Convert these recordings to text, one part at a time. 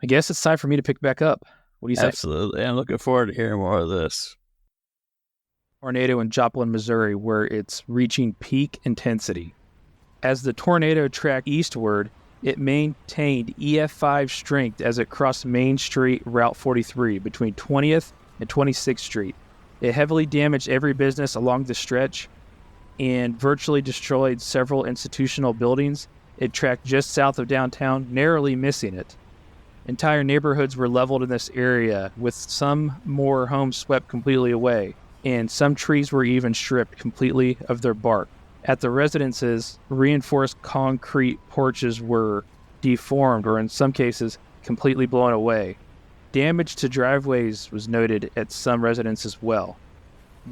I guess it's time for me to pick back up. What do you say? Absolutely. I'm looking forward to hearing more of this. Tornado in Joplin, Missouri, where it's reaching peak intensity. As the tornado tracked eastward, it maintained EF5 strength as it crossed Main Street, Route 43, between 20th and 26th Street. It heavily damaged every business along the stretch and virtually destroyed several institutional buildings. It tracked just south of downtown, narrowly missing it. Entire neighborhoods were leveled in this area, with some more homes swept completely away, and some trees were even stripped completely of their bark. At the residences, reinforced concrete porches were deformed or in some cases completely blown away. Damage to driveways was noted at some residences as well.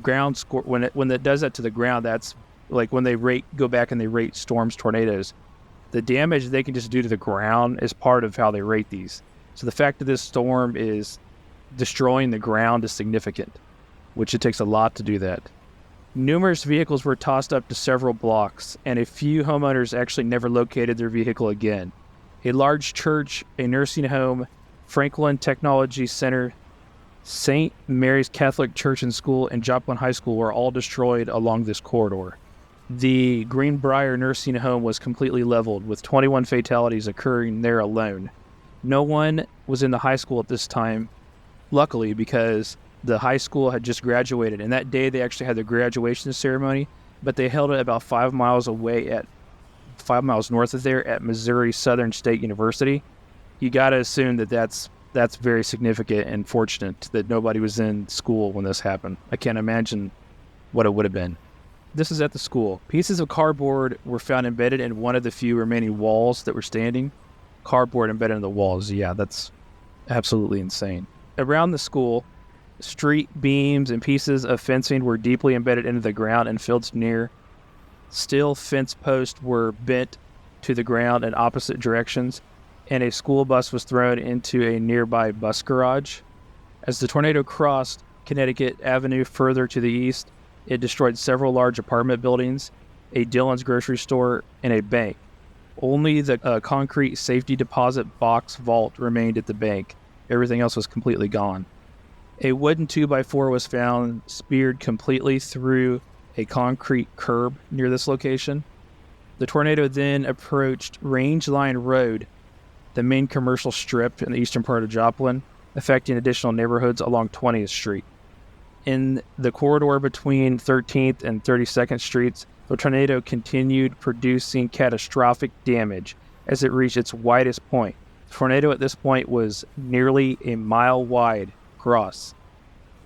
Ground score when it does that to the ground, that's like when they go back and they rate storms, tornadoes. The damage they can just do to the ground is part of how they rate these. So the fact that this storm is destroying the ground is significant, which it takes a lot to do that. Numerous vehicles were tossed up to several blocks, and a few homeowners actually never located their vehicle again. A large church, a nursing home, Franklin Technology Center, St. Mary's Catholic Church and School, and Joplin High School were all destroyed along this corridor. The Greenbrier nursing home was completely leveled, with 21 fatalities occurring there alone. No one was in the high school at this time, luckily, because the high school had just graduated, and that day they actually had their graduation ceremony, but they held it about 5 miles north of there at Missouri Southern State University. You got to assume that that's very significant and fortunate that nobody was in school when this happened. I can't imagine what it would have been. This is at the school. Pieces of cardboard were found embedded in one of the few remaining walls that were standing. Cardboard embedded in the walls. Yeah, that's absolutely insane. Around the school, street beams and pieces of fencing were deeply embedded into the ground and fields near. Steel fence posts were bent to the ground in opposite directions, and a school bus was thrown into a nearby bus garage. As the tornado crossed Connecticut Avenue further to the east, it destroyed several large apartment buildings, a Dillon's grocery store, and a bank. Only the concrete safety deposit box vault remained at the bank. Everything else was completely gone. A wooden 2x4 was found speared completely through a concrete curb near this location. The tornado then approached Range Line Road, the main commercial strip in the eastern part of Joplin, affecting additional neighborhoods along 20th Street. In the corridor between 13th and 32nd Streets, the tornado continued producing catastrophic damage as it reached its widest point. The tornado at this point was nearly a mile wide across.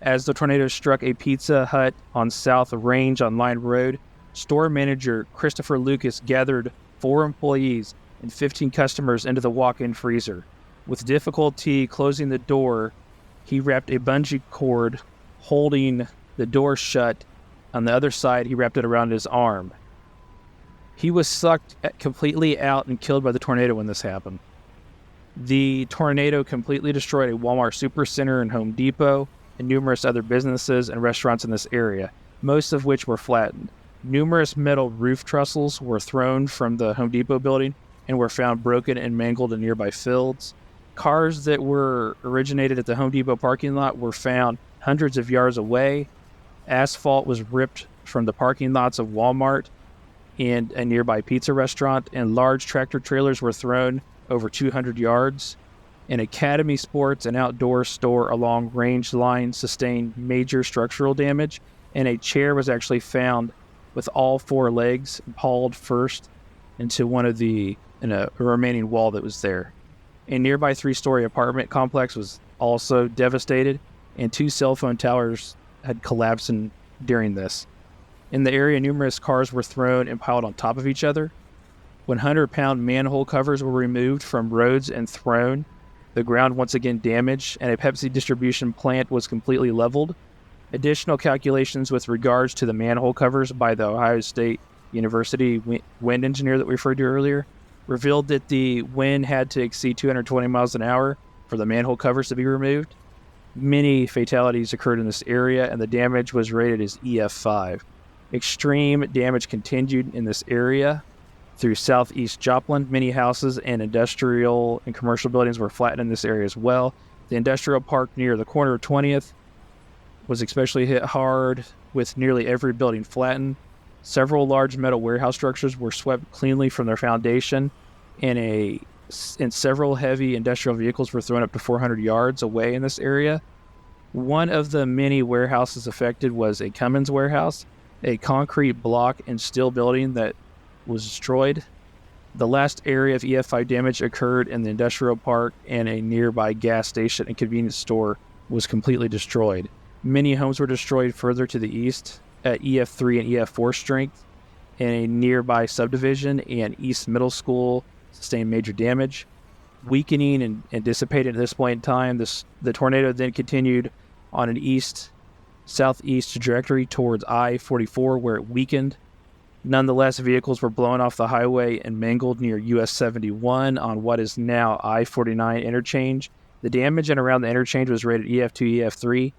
As the tornado struck a Pizza Hut on South Range on Line Road, store manager Christopher Lucas gathered 4 employees and 15 customers into the walk-in freezer. With difficulty closing the door, he wrapped a bungee cord holding the door shut. On the other side, he wrapped it around his arm. He was sucked completely out and killed by the tornado when this happened. The tornado completely destroyed a Walmart Supercenter and Home Depot and numerous other businesses and restaurants in this area, most of which were flattened. Numerous metal roof trestles were thrown from the Home Depot building and were found broken and mangled in nearby fields. Cars that were originated at the Home Depot parking lot were found hundreds of yards away. Asphalt was ripped from the parking lots of Walmart and a nearby pizza restaurant, and large tractor trailers were thrown over 200 yards. An Academy Sports and Outdoor store along Range Line sustained major structural damage, and a chair was actually found with all 4 legs hauled first into a remaining wall that was there. A nearby 3-story apartment complex was also devastated, and 2 cell phone towers had collapsed during this. In the area, numerous cars were thrown and piled on top of each other. 100-pound manhole covers were removed from roads and thrown. The ground once again damaged, and a Pepsi distribution plant was completely leveled. Additional calculations with regards to the manhole covers by the Ohio State University wind engineer that we referred to earlier revealed that the wind had to exceed 220 miles an hour for the manhole covers to be removed. Many fatalities occurred in this area, and the damage was rated as EF5. Extreme damage continued in this area. through southeast Joplin. Many houses and industrial and commercial buildings were flattened in this area as well. The industrial park near the corner of 20th was especially hit hard, with nearly every building flattened. Several large metal warehouse structures were swept cleanly from their foundation, and several heavy industrial vehicles were thrown up to 400 yards away in this area. One of the many warehouses affected was a Cummins warehouse, a concrete block and steel building that was destroyed. The last area of EF5 damage occurred in the industrial park, and a nearby gas station and convenience store was completely destroyed. Many homes were destroyed further to the east at EF3 and EF4 strength, and a nearby subdivision and East Middle School sustained major damage. Weakening and dissipating at this point in time, the tornado then continued on an east-southeast trajectory towards I-44, where it weakened. Nonetheless, vehicles were blown off the highway and mangled near US 71 on what is now I-49 interchange. The damage and around the interchange was rated EF2, EF3.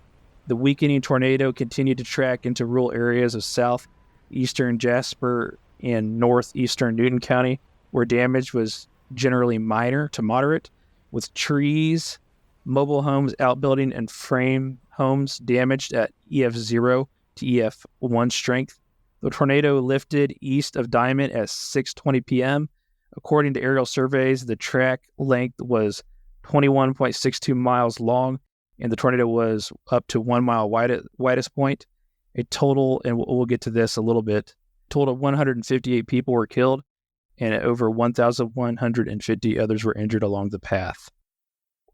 The weakening tornado continued to track into rural areas of southeastern Jasper and northeastern Newton County, where damage was generally minor to moderate, with trees, mobile homes, outbuilding, and frame homes damaged at EF0 to EF1 strength. The tornado lifted east of Diamond at 6:20 p.m. According to aerial surveys, the track length was 21.62 miles long, and the tornado was up to 1 mile widest point. A total, and we'll get to this a little bit, total of 158 people were killed, and over 1,150 others were injured along the path.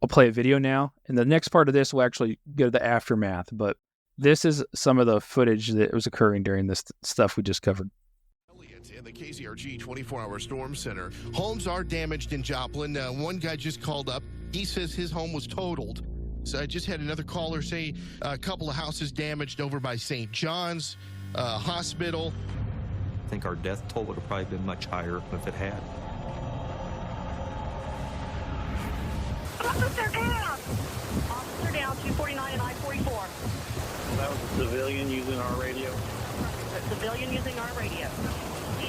I'll play a video now, and the next part of this will actually go to the aftermath, but this is some of the footage that was occurring during this stuff we just covered. In the KZRG 24-hour storm center, homes are damaged in Joplin. One guy just called up. He says his home was totaled. So I just had another caller say a couple of houses damaged over by St. John's Hospital. I think our death toll would have probably been much higher if it had. Officer down! Officer down, 249 and I-44. That was a civilian using our radio. A civilian using our radio.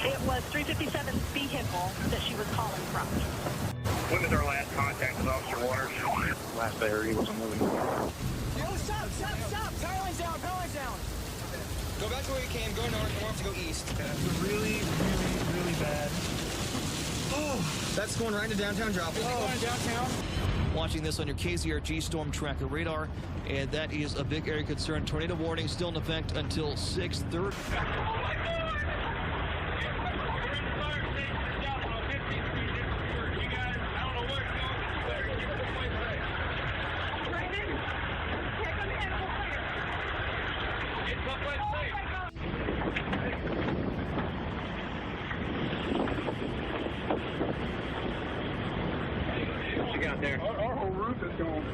It was 357's vehicle that she was calling from. When was our last contact with Officer Waters? Last I heard, he wasn't moving. Yo, stop! Power line's down! Go back to where you came, go north, and we'll have to go east. That's really bad. Oh, that's going right into downtown Joplin. Going downtown? Watching this on your KZRG Storm Tracker radar, and that is a big area concern. Tornado warning still in effect until 6:30. Our whole roof is gone.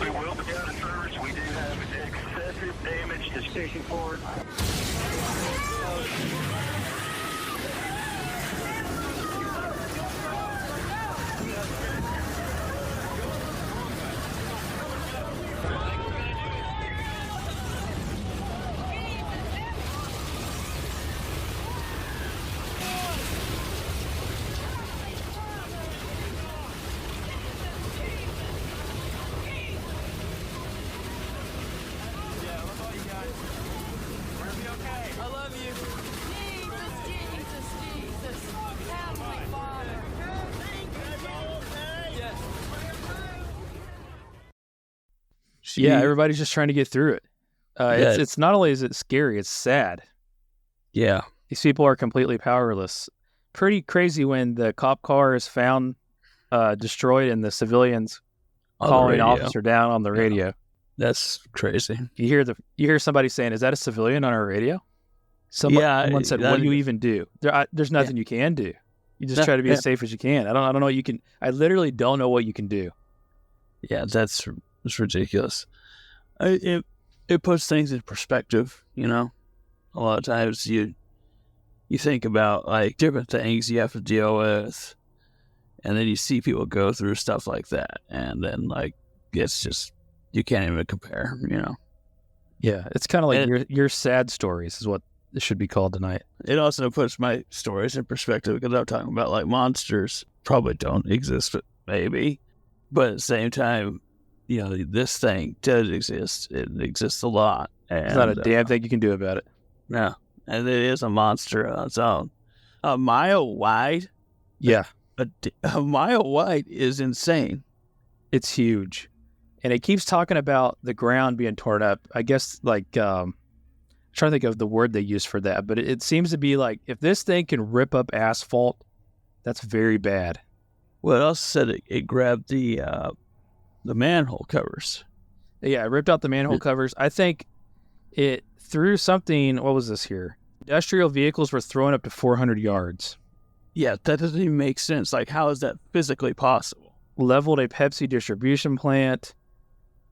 We will be out of service. We do have excessive damage to Station forward. Yeah, everybody's just trying to get through it. It's not only is it scary, it's sad. Yeah. These people are completely powerless. Pretty crazy when the cop car is found destroyed and the civilians calling an officer down on the radio. That's crazy. You hear somebody saying, "Is that a civilian on our radio?" Someone said, "What do you even do?" There's nothing you can do. You just try to be as safe as you can. I don't know what you can. I literally don't know what you can do. Yeah, it's ridiculous. It puts things in perspective, you know. A lot of times you think about like different things you have to deal with, and then you see people go through stuff like that, and then like it's just you can't even compare, you know. Yeah, it's kind of like your sad stories is what this should be called tonight. It also puts my stories in perspective because I'm talking about like monsters probably don't exist, but maybe. But at the same time, this thing does exist. It exists a lot. And, There's not a damn thing you can do about it. No. And it is a monster on its own. A mile wide? Yeah. A mile wide is insane. It's huge. And it keeps talking about the ground being torn up. I guess, like, I'm trying to think of the word they use for that, but it seems to be like, if this thing can rip up asphalt, that's very bad. Well, it also said it grabbed the manhole covers. Yeah, it ripped out the manhole covers. I think it threw something, what was this here? Industrial vehicles were thrown up to 400 yards. Yeah, that doesn't even make sense. Like, how is that physically possible? Leveled a Pepsi distribution plant.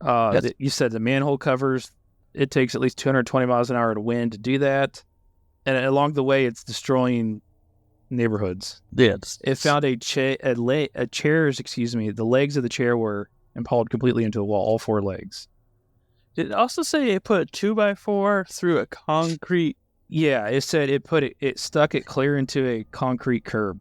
You said the manhole covers, it takes at least 220 miles an hour to wind to do that. And along the way, it's destroying neighborhoods. Yeah. It found a chairs, the legs of the chair were impaled completely into the wall, all four legs. Did it also say it put a 2x4 through a concrete? Yeah, it said it stuck it clear into a concrete curb,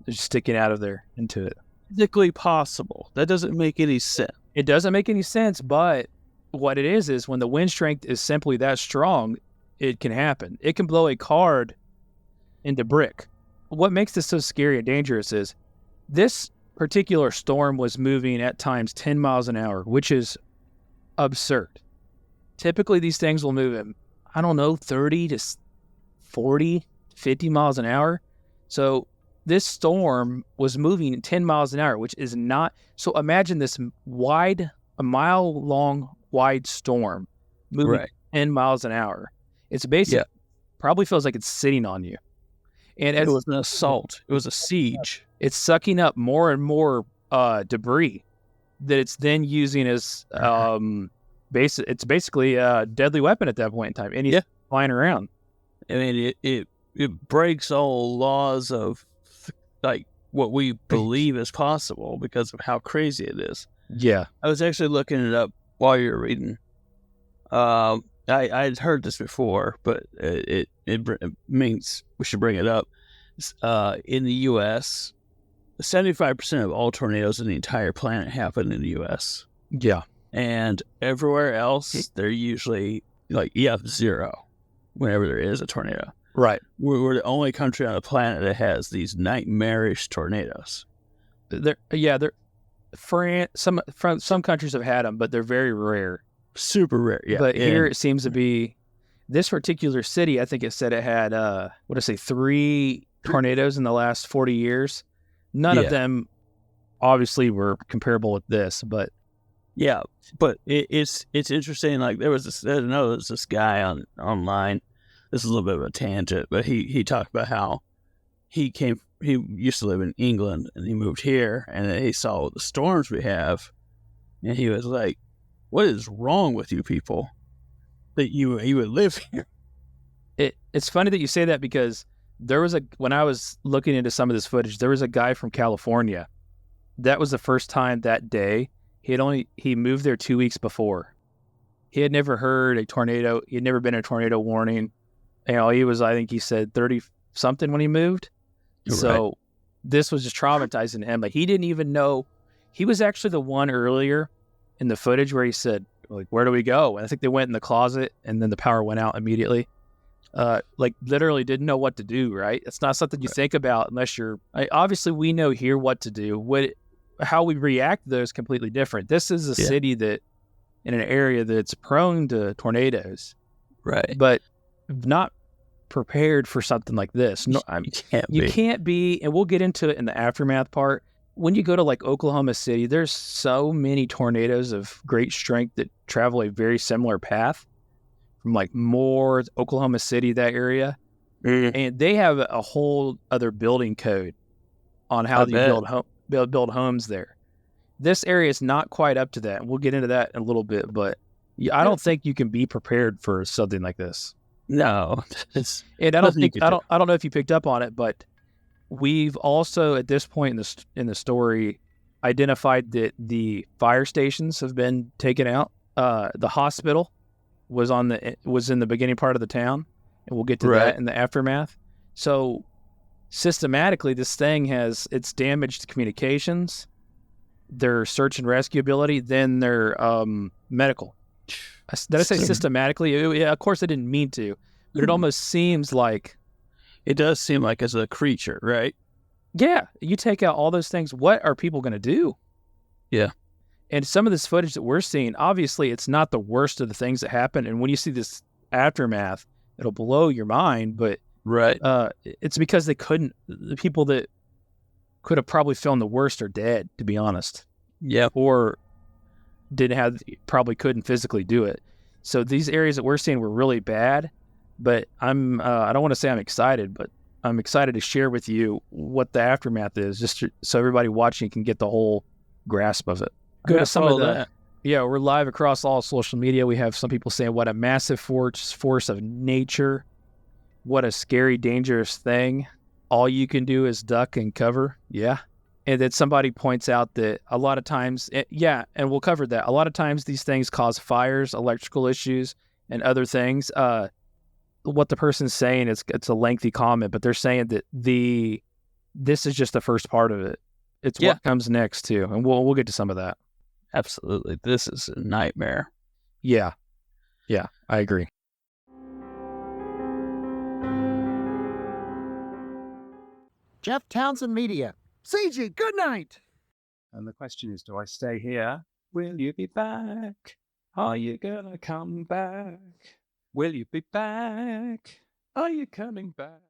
just sticking out of there into it. Physically possible. That doesn't make any sense. It doesn't make any sense, but what it is when the wind strength is simply that strong, it can happen. It can blow a car into brick. What makes this so scary and dangerous is this particular storm was moving at times 10 miles an hour, which is absurd. Typically, these things will move at, 30 to 40, 50 miles an hour. So this storm was moving 10 miles an hour, which is not... So imagine this a mile-long wide storm moving 10 miles an hour. It's basically... Probably feels like it's sitting on you. And it was an assault. It was a siege. It's sucking up more and more debris that it's then using as... it's basically a deadly weapon at that point in time. Anything flying around. I mean, it breaks all laws of like what we believe is possible because of how crazy it is. Yeah, I was actually looking it up while you were reading. I'd heard this before, but it means we should bring it up. In the U.S., 75% of all tornadoes in the entire planet happen in the U.S. Yeah, and everywhere else, they're usually like zero. Whenever there is a tornado. Right. We're the only country on the planet that has these nightmarish tornadoes. Some countries have had them, but they're very rare. Super rare, yeah. But here it seems to be, this particular city, I think it said it had, 3 tornadoes in the last 40 years. None of them obviously were comparable with this, but... Yeah, but it's interesting. Like there was this guy online. This is a little bit of a tangent, but he talked about how he used to live in England and he moved here and then he saw the storms we have, and he was like, "What is wrong with you people that you would live here?" It's funny that you say that because when I was looking into some of this footage, there was a guy from California. That was the first time that day. He moved there 2 weeks before. He had never heard a tornado. He had never been in a tornado warning. He was, I think he said 30 something when he moved. Right. So this was just traumatizing him. Like he didn't even know. He was actually the one earlier in the footage where he said, like, where do we go? And I think they went in the closet and then the power went out immediately. Literally didn't know what to do, right? It's not something you think about unless obviously we know here what to do. How we react to those is completely different. This is a city that in an area that's prone to tornadoes. Right. But not prepared for something like this. No, you can't be, and we'll get into it in the aftermath part. When you go to like Oklahoma City, there's so many tornadoes of great strength that travel a very similar path from like Moore, Oklahoma City, that area. And they have a whole other building code on how they build homes there. This area is not quite up to that. We'll get into that in a little bit, but I don't think you can be prepared for something like this. No. And I don't know if you picked up on it, but we've also at this point in the story identified that the fire stations have been taken out. The hospital was in the beginning part of the town. and we'll get to that in the aftermath. So systematically, this thing it's damaged communications, their search and rescue ability, then their medical. Did I say systematically? Yeah, of course I didn't mean to, but it almost seems like... It does seem like as a creature, right? Yeah, you take out all those things, what are people going to do? Yeah. And some of this footage that we're seeing, obviously it's not the worst of the things that happen, and when you see this aftermath, it'll blow your mind, but it's because the people that could have probably filmed the worst are dead, to be honest. Yeah. Or probably couldn't physically do it. So these areas that we're seeing were really bad, but I don't want to say I'm excited, but I'm excited to share with you what the aftermath is, just so everybody watching can get the whole grasp of it. Go to some of that. Yeah, we're live across all social media. We have some people saying, what a massive force of nature. What a scary, dangerous thing. All you can do is duck and cover. Yeah. And then somebody points out that a lot of times, and we'll cover that. A lot of times these things cause fires, electrical issues, and other things. What the person's saying, it's a lengthy comment, but they're saying that this is just the first part of it. It's what comes next too. And we'll get to some of that. Absolutely. This is a nightmare. Yeah. Yeah, I agree. Jeff Townsend Media. CG, good night. And the question is, do I stay here? Will you be back? Are you gonna come back? Will you be back? Are you coming back?